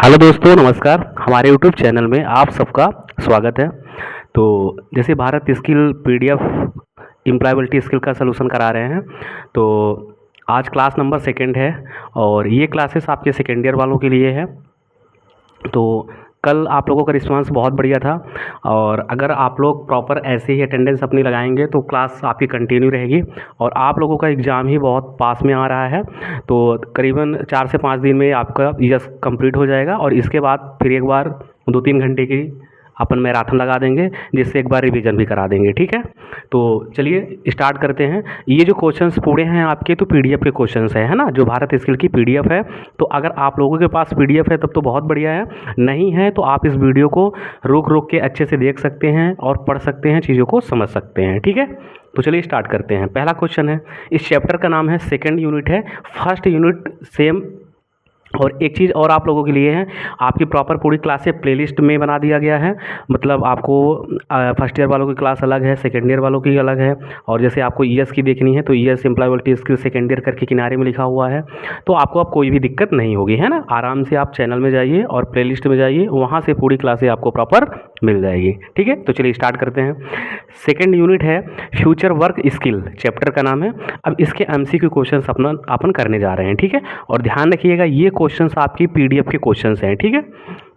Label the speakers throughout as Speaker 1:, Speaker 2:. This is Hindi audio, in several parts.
Speaker 1: हेलो दोस्तों, नमस्कार। हमारे यूट्यूब चैनल में आप सबका स्वागत है। तो जैसे Bharat skill PDF employability skill का सलूशन करा रहे हैं, तो आज क्लास नंबर सेकंड है और ये क्लासेस आपके सेकेंड ईयर वालों के लिए है। तो कल आप लोगों का रिस्पांस बहुत बढ़िया था और अगर आप लोग प्रॉपर ऐसे ही अटेंडेंस अपनी लगाएंगे तो क्लास आपकी कंटिन्यू रहेगी और आप लोगों का एग्ज़ाम ही बहुत पास में आ रहा है। तो करीबन 4 से 5 दिन में आपका यस कंप्लीट हो जाएगा और इसके बाद फिर एक बार 2-3 घंटे की अपन मैराथन लगा देंगे, जिससे एक बार रिवीजन भी करा देंगे। ठीक है, तो चलिए स्टार्ट करते हैं। ये जो क्वेश्चंस पूरे हैं आपके, तो पीडीएफ के क्वेश्चंस हैं, है ना, जो भारत स्किल की पीडीएफ है। तो अगर आप लोगों के पास पीडीएफ है तब तो बहुत बढ़िया है, नहीं है तो आप इस वीडियो को रोक रोक के अच्छे से देख सकते हैं और पढ़ सकते हैं, चीज़ों को समझ सकते हैं। ठीक है, तो चलिए स्टार्ट करते हैं। पहला क्वेश्चन है, इस चैप्टर का नाम है, सेकेंड यूनिट है, फर्स्ट यूनिट सेम। और एक चीज़ और आप लोगों के लिए है, आपकी प्रॉपर पूरी क्लासें प्लेलिस्ट में बना दिया गया है। मतलब आपको फर्स्ट ईयर वालों की क्लास अलग है, सेकेंड ईयर वालों की अलग है। और जैसे आपको ईएस की देखनी है तो ES employability skill second year करके किनारे में लिखा हुआ है। तो आपको अब कोई भी दिक्कत नहीं होगी, है ना। आराम से आप चैनल में जाइए और प्लेलिस्ट में जाइए, वहाँ से पूरी क्लासें आपको प्रॉपर मिल जाएगी। ठीक है, तो चलिए स्टार्ट करते हैं। सेकेंड यूनिट है फ्यूचर वर्क स्किल, चैप्टर का नाम है। अब इसके एमसीक्यू क्वेश्चंस अपन करने जा रहे हैं। ठीक है, और ध्यान रखिएगा ये क्वेश्चंस आपकी पीडीएफ के क्वेश्चंस हैं। ठीक है,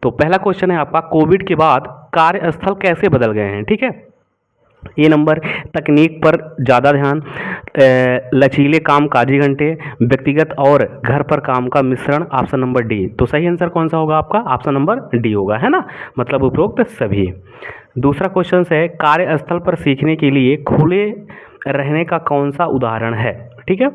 Speaker 1: तो पहला क्वेश्चन है आपका, कोविड के बाद कार्यस्थल कैसे बदल गए हैं। ठीक है, ये नंबर, तकनीक पर ज़्यादा ध्यान, लचीले काम काजी घंटे, व्यक्तिगत और घर पर काम का मिश्रण, ऑप्शन नंबर डी। तो सही आंसर कौन सा होगा आपका, ऑप्शन नंबर डी होगा, है ना, मतलब उपरोक्त सभी। दूसरा क्वेश्चन है, कार्यस्थल पर सीखने के लिए खुले रहने का कौन सा उदाहरण है। ठीक है,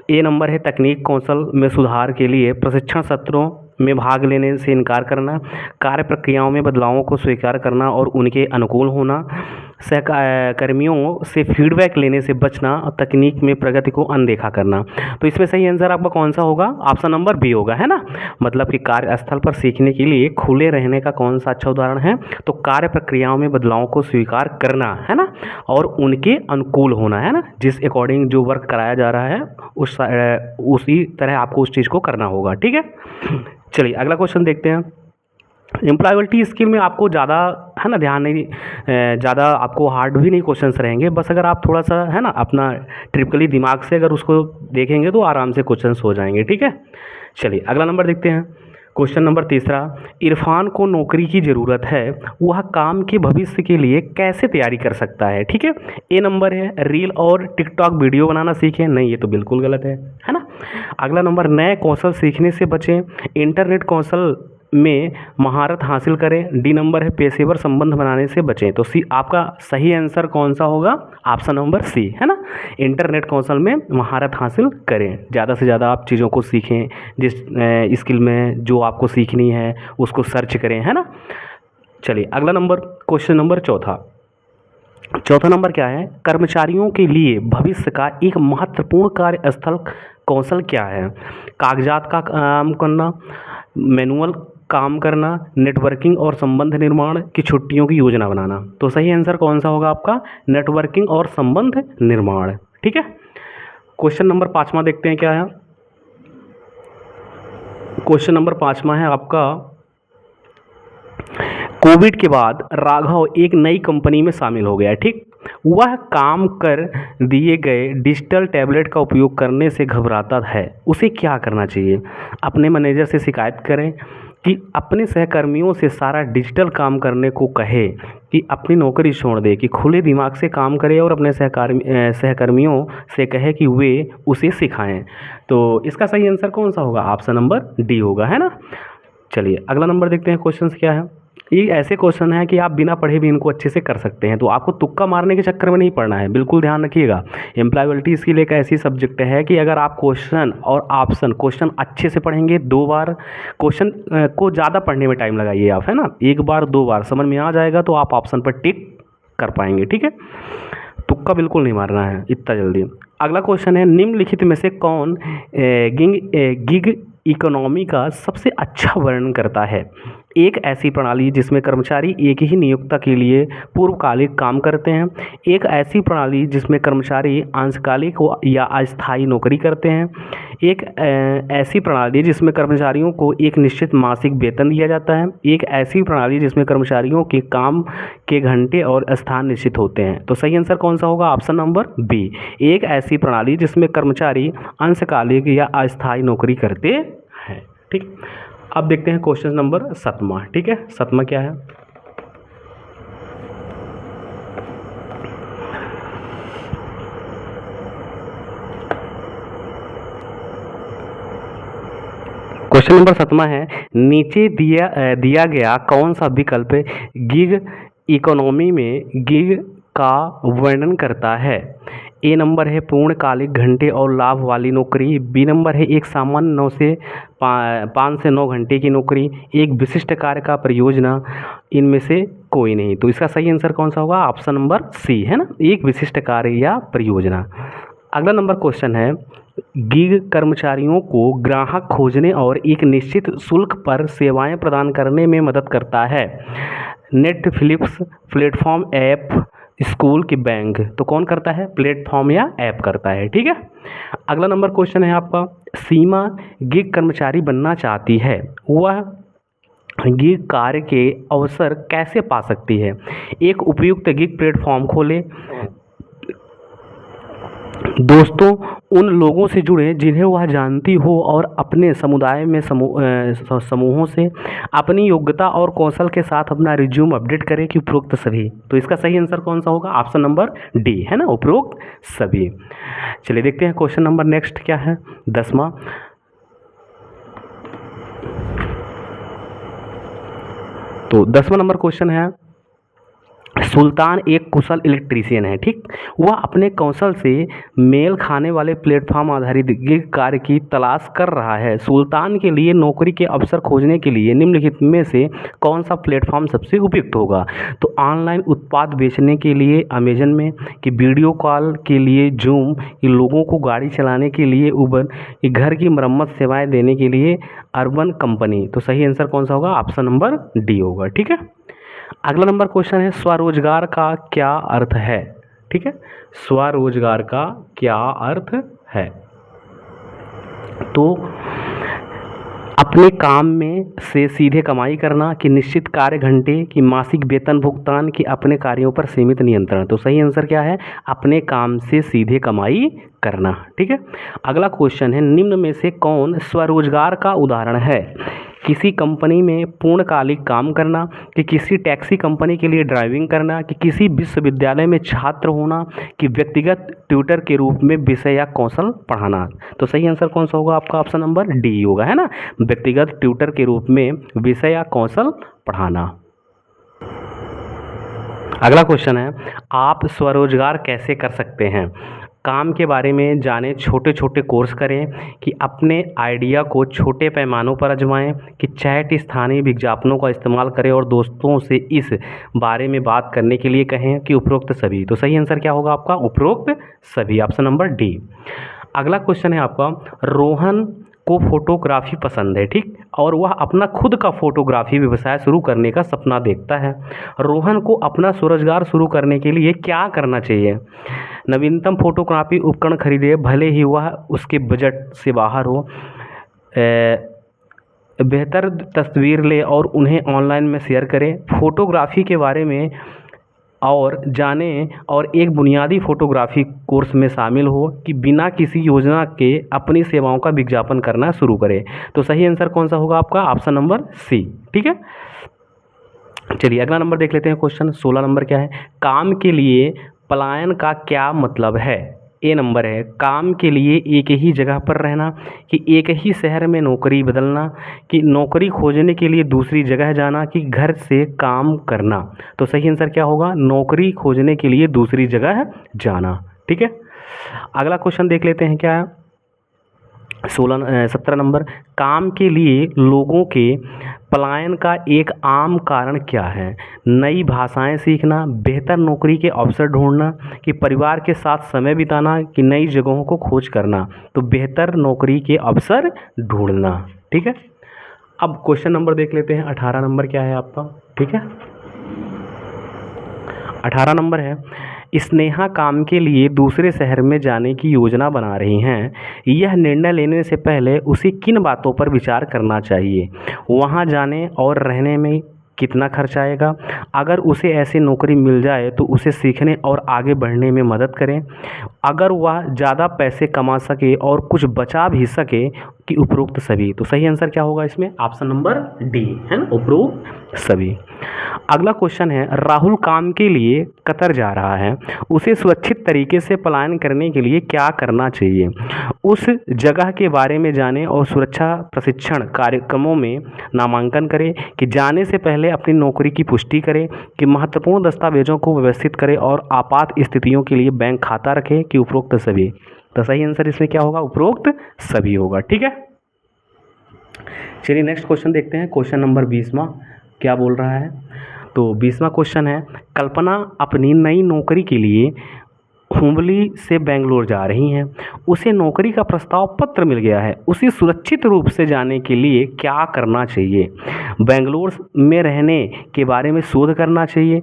Speaker 1: ए नंबर है, तकनीक कौशल में सुधार के लिए प्रशिक्षण सत्रों में भाग लेने से इनकार करना, कार्य प्रक्रियाओं में बदलावों को स्वीकार करना और उनके अनुकूल होना, सहकर्मियों से फीडबैक लेने से बचना और तकनीक में प्रगति को अनदेखा करना। तो इसमें सही आंसर आपका कौन सा होगा, ऑप्शन नंबर बी होगा, है ना। मतलब कि कार्यस्थल पर सीखने के लिए खुले रहने का कौन सा अच्छा उदाहरण है, तो कार्य प्रक्रियाओं में बदलावों को स्वीकार करना, है ना, और उनके अनुकूल होना, है ना, जिस अकॉर्डिंग जो वर्क कराया जा रहा है उसी तरह आपको उस चीज़ को करना होगा। ठीक है, चलिए अगला क्वेश्चन देखते हैं। एम्प्लॉयबिलिटी स्किल में आपको ज़्यादा, है ना, ध्यान नहीं, ज़्यादा आपको हार्ड भी नहीं क्वेश्चंस रहेंगे। बस अगर आप थोड़ा सा, है ना, अपना ट्रिपिकली दिमाग से अगर उसको देखेंगे तो आराम से क्वेश्चंस हो जाएंगे। ठीक है, चलिए अगला नंबर देखते हैं। क्वेश्चन नंबर तीसरा, इरफान को नौकरी की ज़रूरत है, वह काम के भविष्य के लिए कैसे तैयारी कर सकता है। ठीक है, ए नंबर है, रील और टिकटॉक वीडियो बनाना सीखें। नहीं, ये तो बिल्कुल गलत है ना। अगला नंबर, नए कौशल सीखने से बचें, इंटरनेट कौशल में महारत हासिल करें। डी नंबर है, पेशेवर संबंध बनाने से बचें। तो सी आपका सही आंसर कौन सा होगा, ऑप्शन नंबर सी, है ना, इंटरनेट कौशल में महारत हासिल करें। ज़्यादा से ज़्यादा आप चीज़ों को सीखें, जिस स्किल में जो आपको सीखनी है उसको सर्च करें, है ना। चलिए अगला नंबर, क्वेश्चन नंबर चौथा नंबर क्या है, कर्मचारियों के लिए भविष्य का एक महत्वपूर्ण कार्यस्थल कौशल क्या है। कागजात का काम करना, मैनुअल काम करना, नेटवर्किंग और संबंध निर्माण की छुट्टियों की योजना बनाना। तो सही आंसर कौन सा होगा आपका, नेटवर्किंग और संबंध निर्माण। ठीक है, क्वेश्चन नंबर 5वां देखते हैं क्या है। क्वेश्चन नंबर 5वां है आपका, कोविड के बाद राघव एक नई कंपनी में शामिल हो गया। ठीक, वह काम कर दिए गए डिजिटल टैबलेट का उपयोग करने से घबराता है, उसे क्या करना चाहिए। अपने मैनेजर से शिकायत करें कि अपने सहकर्मियों से सारा डिजिटल काम करने को कहे, कि अपनी नौकरी छोड़ दे, कि खुले दिमाग से काम करे और अपने सहकर्मियों से कहे कि वे उसे सिखाएं। तो इसका सही आंसर कौन सा होगा, ऑप्शन नंबर डी होगा, है ना। चलिए अगला नंबर देखते हैं, क्वेश्चन क्या है। ये ऐसे क्वेश्चन है कि आप बिना पढ़े भी इनको अच्छे से कर सकते हैं, तो आपको तुक्का मारने के चक्कर में नहीं पड़ना है, बिल्कुल ध्यान रखिएगा। एम्प्लॉयबिलिटी स्किल एक ऐसी सब्जेक्ट है कि अगर आप क्वेश्चन और ऑप्शन क्वेश्चन अच्छे से पढ़ेंगे, 2 बार क्वेश्चन को ज़्यादा पढ़ने में टाइम लगाइए आप, है ना, 1 बार 2 बार समझ में आ जाएगा तो आप ऑप्शन पर टिक कर पाएंगे। ठीक है, तुक्का बिल्कुल नहीं मारना है इतना जल्दी। अगला क्वेश्चन है, निम्नलिखित में से कौन गिग इकोनॉमी का सबसे अच्छा वर्णन करता है। एक ऐसी प्रणाली जिसमें कर्मचारी एक ही नियोक्ता के लिए पूर्वकालिक काम करते हैं। एक ऐसी प्रणाली जिसमें कर्मचारी अंशकालिक या अस्थायी नौकरी करते हैं। एक ऐसी प्रणाली जिसमें कर्मचारियों को एक निश्चित मासिक वेतन दिया जाता है। एक ऐसी प्रणाली जिसमें कर्मचारियों के काम के घंटे और स्थान निश्चित होते हैं। तो सही आंसर कौन सा होगा? ऑप्शन नंबर बी, एक ऐसी प्रणाली जिसमें कर्मचारी अंशकालिक या अस्थायी नौकरी करते हैं। ठीक, अब देखते हैं क्वेश्चन नंबर 7वां। ठीक है, 7वां क्या है? क्वेश्चन नंबर 7वां है, नीचे दिया गया कौन सा विकल्प गिग इकोनॉमी में गिग का वर्णन करता है? ए नंबर है पूर्णकालिक घंटे और लाभ वाली नौकरी। बी नंबर है एक सामान्य 9 से 5 से 9 घंटे की नौकरी। एक विशिष्ट कार्य का परियोजना। इनमें से कोई नहीं। तो इसका सही आंसर कौन सा होगा? ऑप्शन नंबर सी, है ना, एक विशिष्ट कार्य या परियोजना। अगला नंबर क्वेश्चन है, गिग कर्मचारियों को ग्राहक खोजने और एक निश्चित शुल्क पर सेवाएं प्रदान करने में मदद करता है। नेटफ्लिक्स, प्लेटफॉर्म, ऐप, स्कूल की बैंक। तो कौन करता है? प्लेटफॉर्म या ऐप करता है। ठीक है, अगला नंबर क्वेश्चन है आपका, सीमा गिग कर्मचारी बनना चाहती है, वह गिग कार्य के अवसर कैसे पा सकती है? एक उपयुक्त गिग प्लेटफॉर्म खोले, दोस्तों उन लोगों से जुड़े जिन्हें वह जानती हो और अपने समुदाय में समूहों से अपनी योग्यता और कौशल के साथ अपना रिज्यूम अपडेट करें कि उपरोक्त सभी। तो इसका सही आंसर कौन सा होगा? ऑप्शन नंबर डी, है ना, उपरोक्त सभी। चलिए देखते हैं क्वेश्चन नंबर नेक्स्ट क्या है, 10वां। तो 10वां नंबर क्वेश्चन है, सुल्तान एक कुशल इलेक्ट्रीशियन है। ठीक, वह अपने कौशल से मेल खाने वाले प्लेटफॉर्म आधारित गिग कार्य की तलाश कर रहा है। सुल्तान के लिए नौकरी के अवसर खोजने के लिए निम्नलिखित में से कौन सा प्लेटफॉर्म सबसे उपयुक्त होगा? तो ऑनलाइन उत्पाद बेचने के लिए अमेजन में, कि वीडियो कॉल के लिए जूम, कि लोगों को गाड़ी चलाने के लिए उबर, कि घर की मरम्मत सेवाएं देने के लिए अर्बन कंपनी। तो सही आंसर कौन सा होगा? ऑप्शन नंबर डी होगा। ठीक है, अगला नंबर क्वेश्चन है, स्वरोजगार का क्या अर्थ है? ठीक है, स्वरोजगार का क्या अर्थ है? तो अपने काम में से सीधे कमाई करना, कि निश्चित कार्य घंटे, कि मासिक वेतन भुगतान, कि अपने कार्यों पर सीमित नियंत्रण। तो सही आंसर क्या है? अपने काम से सीधे कमाई करना। ठीक है, अगला क्वेश्चन है, निम्न में से कौन स्वरोजगार का उदाहरण है? किसी कंपनी में पूर्णकालिक काम करना, कि किसी टैक्सी कंपनी के लिए ड्राइविंग करना, कि किसी विश्वविद्यालय में छात्र होना, कि व्यक्तिगत ट्यूटर के रूप में विषय या कौशल पढ़ाना। तो सही आंसर कौन सा होगा आपका? ऑप्शन नंबर डी होगा, है ना, व्यक्तिगत ट्यूटर के रूप में विषय या कौशल पढ़ाना। अगला क्वेश्चन है, आप स्वरोजगार कैसे कर सकते हैं? काम के बारे में जानें, छोटे छोटे कोर्स करें, कि अपने आइडिया को छोटे पैमानों पर आजमाएं, कि चैट स्थानीय विज्ञापनों का इस्तेमाल करें और दोस्तों से इस बारे में बात करने के लिए कहें, कि उपरोक्त सभी। तो सही आंसर क्या होगा आपका? उपरोक्त सभी, ऑप्शन नंबर डी। अगला क्वेश्चन है आपका, रोहन को फोटोग्राफी पसंद है। ठीक, और वह अपना खुद का फोटोग्राफी व्यवसाय शुरू करने का सपना देखता है। रोहन को अपना स्वरोजगार शुरू करने के लिए क्या करना चाहिए? नवीनतम फोटोग्राफी उपकरण खरीदे, भले ही वह उसके बजट से बाहर हो। बेहतर तस्वीर ले और उन्हें ऑनलाइन में शेयर करें। फोटोग्राफी के बारे में और जानें और एक बुनियादी फोटोग्राफी कोर्स में शामिल हो, कि बिना किसी योजना के अपनी सेवाओं का विज्ञापन करना शुरू करें। तो सही आंसर कौन सा होगा आपका? Option number C. ठीक है, चलिए अगला नंबर देख लेते हैं। क्वेश्चन 16 नंबर क्या है? काम के लिए पलायन का क्या मतलब है? ए नंबर है काम के लिए एक ही जगह पर रहना, कि एक ही शहर में नौकरी बदलना, कि नौकरी खोजने के लिए दूसरी जगह जाना, कि घर से काम करना। तो सही आंसर क्या होगा? नौकरी खोजने के लिए दूसरी जगह जाना। ठीक है, अगला क्वेश्चन देख लेते हैं क्या है? 17 नंबर, काम के लिए लोगों के पलायन का एक आम कारण क्या है? नई भाषाएं सीखना, बेहतर नौकरी के अवसर ढूंढना, कि परिवार के साथ समय बिताना, कि नई जगहों को खोज करना। तो बेहतर नौकरी के अवसर ढूंढना। ठीक है, अब क्वेश्चन नंबर देख लेते हैं, 18 नंबर क्या है आपका, ठीक है। 18 नंबर है, स्नेहा काम के लिए दूसरे शहर में जाने की योजना बना रही हैं। यह निर्णय लेने से पहले उसे किन बातों पर विचार करना चाहिए? वहाँ जाने और रहने में कितना खर्च आएगा? अगर उसे ऐसी नौकरी मिल जाए तो उसे सीखने और आगे बढ़ने में मदद करें। अगर वह ज़्यादा पैसे कमा सके और कुछ बचा भी सके कि उपरोक्त सभी। तो सही आंसर क्या होगा इसमें? ऑप्शन नंबर डी है ना, उपरोक्त सभी। अगला क्वेश्चन है, राहुल काम के लिए कतर जा रहा है, उसे सुरक्षित तरीके से पलायन करने के लिए क्या करना चाहिए? उस जगह के बारे में जानें और सुरक्षा प्रशिक्षण कार्यक्रमों में नामांकन करें, कि जाने से पहले अपनी नौकरी की पुष्टि करें, कि महत्वपूर्ण दस्तावेजों को व्यवस्थित करें और आपात स्थितियों के लिए बैंक खाता रखें, कि उपरोक्त सभी। तो सही आंसर इसमें क्या होगा? उपरोक्त सभी होगा, ठीक है। चलिए नेक्स्ट क्वेश्चन देखते हैं, क्वेश्चन नंबर 20वां क्या बोल रहा है। तो 20वां क्वेश्चन है, कल्पना अपनी नई नौकरी के लिए हुबली से बेंगलोर जा रही हैं। उसे नौकरी का प्रस्ताव पत्र मिल गया है, उसे सुरक्षित रूप से जाने के लिए क्या करना चाहिए? बेंगलोर में रहने के बारे में शोध करना चाहिए,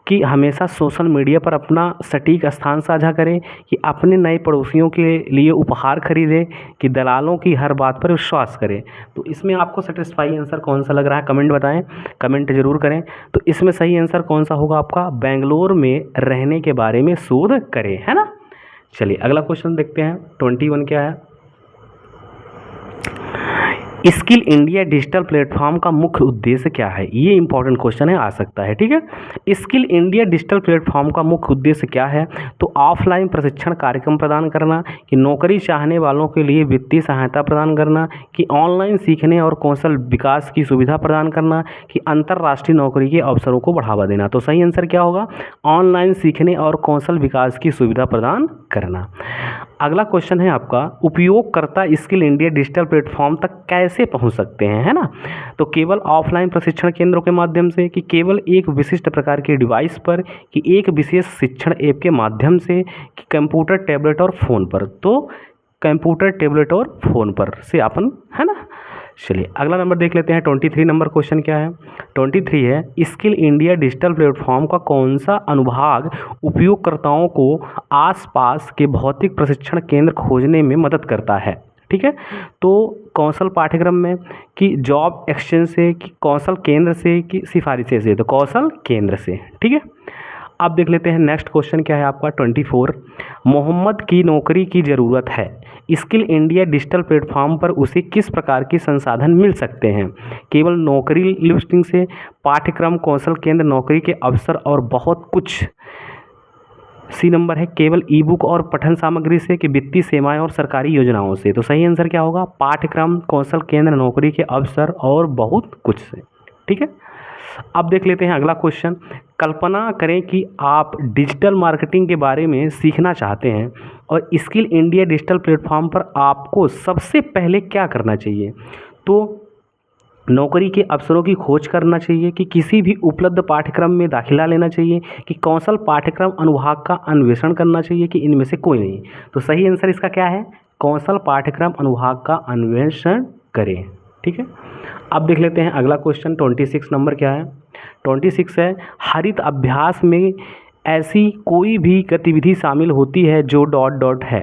Speaker 1: कि हमेशा सोशल मीडिया पर अपना सटीक स्थान साझा करें, कि अपने नए पड़ोसियों के लिए उपहार खरीदें, कि दलालों की हर बात पर विश्वास करें। तो इसमें आपको सेटिस्फाई आंसर कौन सा लग रहा है? कमेंट बताएं, कमेंट जरूर करें। तो इसमें सही आंसर कौन सा होगा आपका? बेंगलोर में रहने के बारे में शोध करें, है ना। चलिए अगला क्वेश्चन देखते हैं, 21 क्या है। स्किल इंडिया डिजिटल प्लेटफॉर्म का मुख्य उद्देश्य क्या है? ये इंपॉर्टेंट क्वेश्चन है, आ सकता है, ठीक है। स्किल इंडिया डिजिटल प्लेटफॉर्म का मुख्य उद्देश्य क्या है? तो ऑफलाइन प्रशिक्षण कार्यक्रम प्रदान करना, कि नौकरी चाहने वालों के लिए वित्तीय सहायता प्रदान करना, कि ऑनलाइन सीखने और कौशल विकास की सुविधा प्रदान करना, कि अंतर्राष्ट्रीय नौकरी के अवसरों को बढ़ावा देना। तो सही आंसर क्या होगा? ऑनलाइन सीखने और कौशल विकास की सुविधा प्रदान करना। अगला क्वेश्चन है आपका, उपयोगकर्ता स्किल इंडिया डिजिटल प्लेटफॉर्म तक कैसे पहुंच सकते हैं, है ना। तो केवल ऑफलाइन प्रशिक्षण केंद्रों के माध्यम से, कि केवल एक विशिष्ट प्रकार के डिवाइस पर, कि एक विशेष शिक्षण ऐप के माध्यम से, कि कंप्यूटर, टैबलेट और फ़ोन पर। तो कंप्यूटर, टैबलेट और फ़ोन पर से अपन, है ना। चलिए अगला नंबर देख लेते हैं, 23 नंबर क्वेश्चन क्या है। 23 है, स्किल इंडिया डिजिटल प्लेटफॉर्म का कौन सा अनुभाग उपयोगकर्ताओं को आसपास के भौतिक प्रशिक्षण केंद्र खोजने में मदद करता है? ठीक है, तो कौशल पाठ्यक्रम में, कि जॉब एक्सचेंज से, कि कौशल केंद्र से, कि सिफारिशें से। तो कौशल केंद्र से, ठीक है। अब देख लेते हैं नेक्स्ट क्वेश्चन क्या है आपका, 24। मोहम्मद की नौकरी की ज़रूरत है, स्किल इंडिया डिजिटल प्लेटफॉर्म पर उसे किस प्रकार के संसाधन मिल सकते हैं? केवल नौकरी लिस्टिंग से, पाठ्यक्रम, कौशल केंद्र, नौकरी के अवसर और बहुत कुछ। सी नंबर है, केवल ई बुक और पठन सामग्री से, कि वित्तीय सेवाएं और सरकारी योजनाओं से। तो सही आंसर क्या होगा? पाठ्यक्रम, कौशल केंद्र, नौकरी के अवसर और बहुत कुछ से, ठीक है। अब देख लेते हैं अगला क्वेश्चन। कल्पना करें कि आप डिजिटल मार्केटिंग के बारे में सीखना चाहते हैं और स्किल इंडिया डिजिटल प्लेटफॉर्म पर आपको सबसे पहले क्या करना चाहिए? तो नौकरी के अवसरों की खोज करना चाहिए, कि किसी भी उपलब्ध पाठ्यक्रम में दाखिला लेना चाहिए, कि कौशल पाठ्यक्रम अनुभाग का अन्वेषण करना चाहिए, कि इनमें से कोई नहीं। तो सही आंसर इसका क्या है? कौशल पाठ्यक्रम अनुभाग का अन्वेषण करें, ठीक है। अब देख लेते हैं अगला क्वेश्चन, 26 नंबर क्या है। 26 है, हरित अभ्यास में ऐसी कोई भी गतिविधि शामिल होती है जो डॉट डॉट है,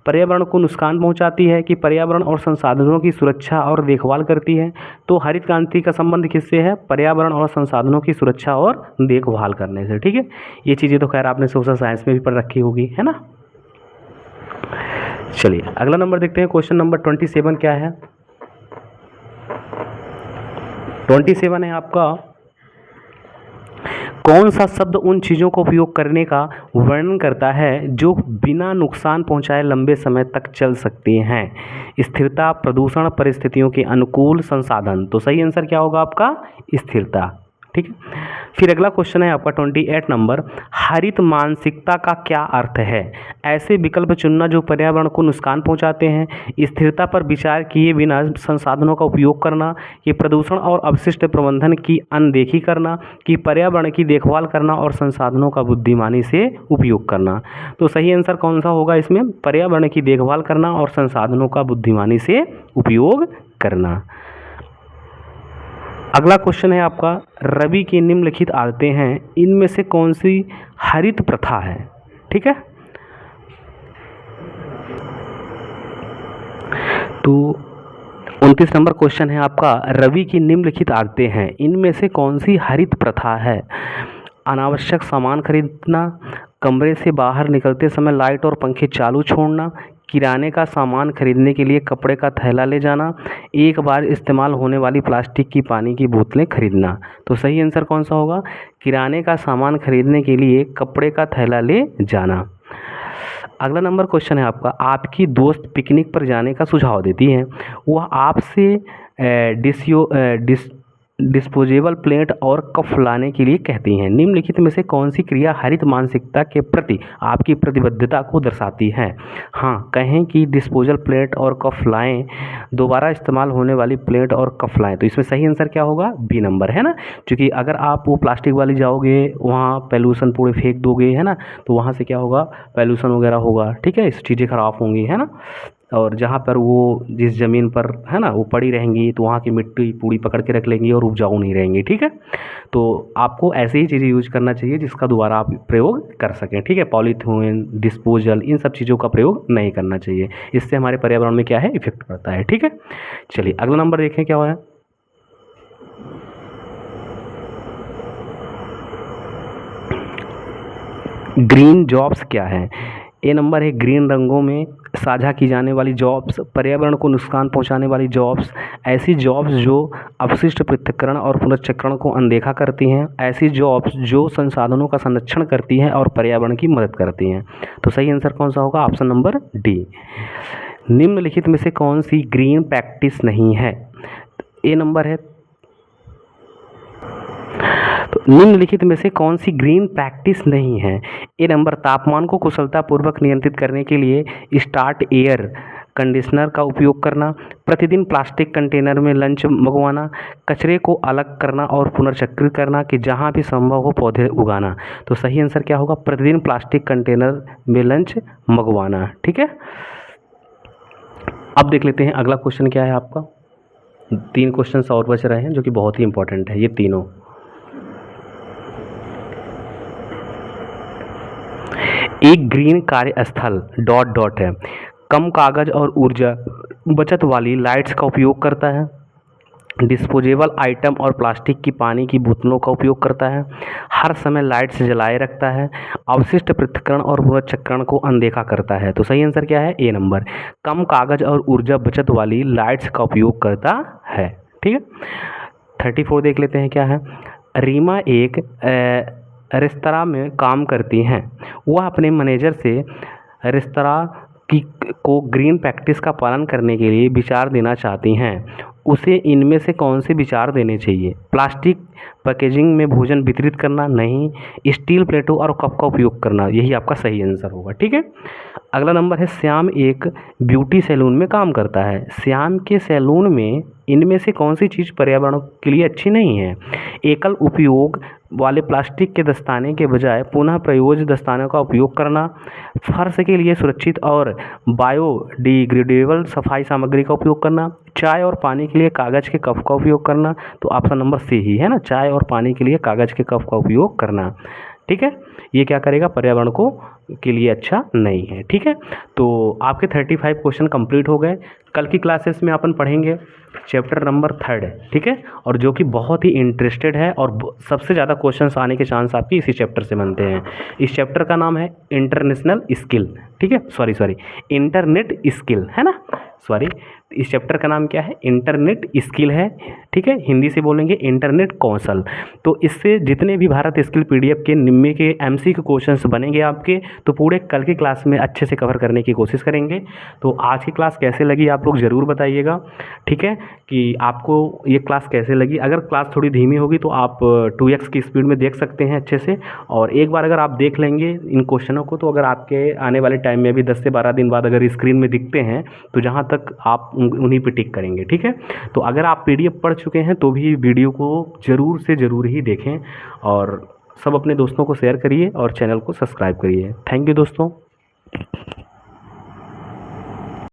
Speaker 1: पर्यावरण को नुकसान पहुंचाती है, कि पर्यावरण और संसाधनों की सुरक्षा और देखभाल करती है। तो हरित क्रांति का संबंध किससे है? पर्यावरण और संसाधनों की सुरक्षा और देखभाल करने से, ठीक है। ये चीज़ें तो खैर आपने सोशल साइंस में भी पढ़ रखी होगी, है ना। चलिए अगला नंबर देखते हैं, क्वेश्चन नंबर 27 क्या है। 27 है आपका, कौन सा शब्द उन चीज़ों का उपयोग करने का वर्णन करता है जो बिना नुकसान पहुंचाए लंबे समय तक चल सकती हैं? स्थिरता, प्रदूषण, परिस्थितियों के अनुकूल, संसाधन। तो सही आंसर क्या होगा आपका? स्थिरता, ठीक है। फिर अगला क्वेश्चन है आपका 28 नंबर, हरित मानसिकता का क्या अर्थ है? ऐसे विकल्प चुनना जो पर्यावरण को नुकसान पहुंचाते हैं, स्थिरता पर विचार किए बिना संसाधनों का उपयोग करना, कि प्रदूषण और अपशिष्ट प्रबंधन की अनदेखी करना, कि पर्यावरण की देखभाल करना और संसाधनों का बुद्धिमानी से उपयोग करना। तो सही आंसर कौन सा होगा इसमें? पर्यावरण की देखभाल करना और संसाधनों का बुद्धिमानी से उपयोग करना। अगला क्वेश्चन है आपका, रवि की निम्नलिखित आदतें हैं, इनमें से कौन सी हरित प्रथा है? ठीक है, तो 29 नंबर क्वेश्चन है आपका, रवि की निम्नलिखित आदतें हैं, इनमें से कौन सी हरित प्रथा है? अनावश्यक सामान खरीदना, कमरे से बाहर निकलते समय लाइट और पंखे चालू छोड़ना, किराने का सामान खरीदने के लिए कपड़े का थैला ले जाना, एक बार इस्तेमाल होने वाली प्लास्टिक की पानी की बोतलें खरीदना। तो सही आंसर कौन सा होगा? किराने का सामान खरीदने के लिए कपड़े का थैला ले जाना। अगला नंबर क्वेश्चन है आपका, आपकी दोस्त पिकनिक पर जाने का सुझाव देती है, वह आपसे डिस्पोजेबल प्लेट और कप लाने के लिए कहती हैं, निम्नलिखित में से कौन सी क्रिया हरित मानसिकता के प्रति आपकी प्रतिबद्धता को दर्शाती है? हाँ, कहें कि डिस्पोजल प्लेट और कप लाएं, दोबारा इस्तेमाल होने वाली प्लेट और कप लाएं। तो इसमें सही आंसर क्या होगा? बी नंबर, है ना, क्योंकि अगर आप वो प्लास्टिक वाली जाओगे वहाँ पॉल्यूशन पूरे फेंक दोगे, है ना, तो वहाँ से क्या होगा? पॉल्यूशन वगैरह होगा, ठीक है, इस चीज़ें ख़राब होंगी, है ना, और जहाँ पर वो जिस ज़मीन पर, है ना, वो पड़ी रहेंगी तो वहाँ की मिट्टी पूरी पकड़ के रख लेंगी और उपजाऊ नहीं रहेंगी, ठीक है। तो आपको ऐसी ही चीज़ें यूज करना चाहिए जिसका दोबारा आप प्रयोग कर सकें, ठीक है। पॉलीथीन, डिस्पोजल, इन सब चीज़ों का प्रयोग नहीं करना चाहिए, इससे हमारे पर्यावरण में क्या है? इफेक्ट पड़ता है, ठीक है। चलिए अगला नंबर देखें क्या हुआ है। ग्रीन जॉब्स क्या है? ए नंबर है ग्रीन रंगों में साझा की जाने वाली जॉब्स, पर्यावरण को नुकसान पहुंचाने वाली जॉब्स, ऐसी जॉब्स जो अपशिष्ट पृथक्करण और पुनर्चक्रण को अनदेखा करती हैं, ऐसी जॉब्स जो संसाधनों का संरक्षण करती हैं और पर्यावरण की मदद करती हैं। तो सही आंसर कौन सा होगा? Option number D. निम्नलिखित में से कौन सी ग्रीन प्रैक्टिस नहीं है? ए नंबर है, तो निम्नलिखित में से कौन सी ग्रीन प्रैक्टिस नहीं है? ए नंबर, तापमान को कुशलतापूर्वक नियंत्रित करने के लिए स्टार्ट एयर कंडीशनर का उपयोग करना, प्रतिदिन प्लास्टिक कंटेनर में लंच मंगवाना, कचरे को अलग करना और पुनर्चक्रित करना, कि जहां भी संभव हो पौधे उगाना। तो सही आंसर क्या होगा? प्रतिदिन प्लास्टिक कंटेनर में लंच मंगवाना, ठीक है। अब देख लेते हैं अगला क्वेश्चन क्या है आपका। 3 क्वेश्चन और बच रहे हैं जो कि बहुत ही इंपॉर्टेंट है ये तीनों। एक ग्रीन कार्यस्थल डॉट डॉट है, कम कागज और ऊर्जा बचत वाली लाइट्स का उपयोग करता है, डिस्पोजेबल आइटम और प्लास्टिक की पानी की बोतलों का उपयोग करता है, हर समय लाइट्स जलाए रखता है, अवशिष्ट पृथक्करण और पुनर्चक्रण को अनदेखा करता है। तो सही आंसर क्या है? ए नंबर, कम कागज और ऊर्जा बचत वाली लाइट्स का उपयोग करता है, ठीक है। 34 देख लेते हैं क्या है। रीमा एक रेस्तरां में काम करती हैं, वह अपने मैनेजर से रेस्तरां को ग्रीन प्रैक्टिस का पालन करने के लिए विचार देना चाहती हैं, उसे इनमें से कौन से विचार देने चाहिए? प्लास्टिक पैकेजिंग में भोजन वितरित करना, नहीं, स्टील प्लेटों और कप का उपयोग करना, यही आपका सही आंसर होगा, ठीक है। अगला नंबर है, श्याम एक ब्यूटी सैलून में काम करता है, श्याम के सैलून में इनमें से कौन सी चीज़ पर्यावरण के लिए अच्छी नहीं है? एकल उपयोग वाले प्लास्टिक के दस्ताने के बजाय पुनः प्रयोज्य दस्तानों का उपयोग करना, फर्श के लिए सुरक्षित और बायोडिग्रेडेबल सफाई सामग्री का उपयोग करना, चाय और पानी के लिए कागज़ के कप का उपयोग करना। तो ऑप्शन नंबर सी ही है ना, चाय और पानी के लिए कागज़ के कप का उपयोग करना, ठीक है। ये क्या करेगा? पर्यावरण को के लिए अच्छा नहीं है, ठीक है। तो आपके 35 क्वेश्चन कंप्लीट हो गए। कल की क्लासेस में अपन पढ़ेंगे चैप्टर नंबर 3, ठीक है, और जो कि बहुत ही इंटरेस्टेड है और सबसे ज़्यादा क्वेश्चंस आने के चांस आपकी इसी चैप्टर से बनते हैं। इस चैप्टर का नाम है इंटरनेशनल स्किल, ठीक है, सॉरी इंटरनेट स्किल, है ना, सॉरी, इस चैप्टर का नाम क्या है? इंटरनेट स्किल है, ठीक है, हिंदी से बोलेंगे इंटरनेट कौशल। तो इससे जितने भी भारत स्किल पीडीएफ के निम्मे के एमसी के क्वेश्चंस बनेंगे आपके, तो पूरे कल की क्लास में अच्छे से कवर करने की कोशिश करेंगे। तो आज की क्लास कैसे लगी आप लोग ज़रूर बताइएगा, ठीक है, कि आपको ये क्लास कैसे लगी। अगर क्लास थोड़ी धीमी होगी तो आप 2x की स्पीड में देख सकते हैं अच्छे से, और एक बार अगर आप देख लेंगे इन क्वेश्चनों को, तो अगर आपके आने वाले टाइम में भी 10 से 12 दिन बाद अगर स्क्रीन में दिखते हैं तो जहाँ तक आप उन्हीं पे टिक करेंगे, ठीक है। तो अगर आप पीडीएफ पढ़ चुके हैं तो भी वीडियो को ज़रूर से ज़रूर ही देखें, और सब अपने दोस्तों को शेयर करिए और चैनल को सब्सक्राइब करिए। थैंक यू दोस्तों।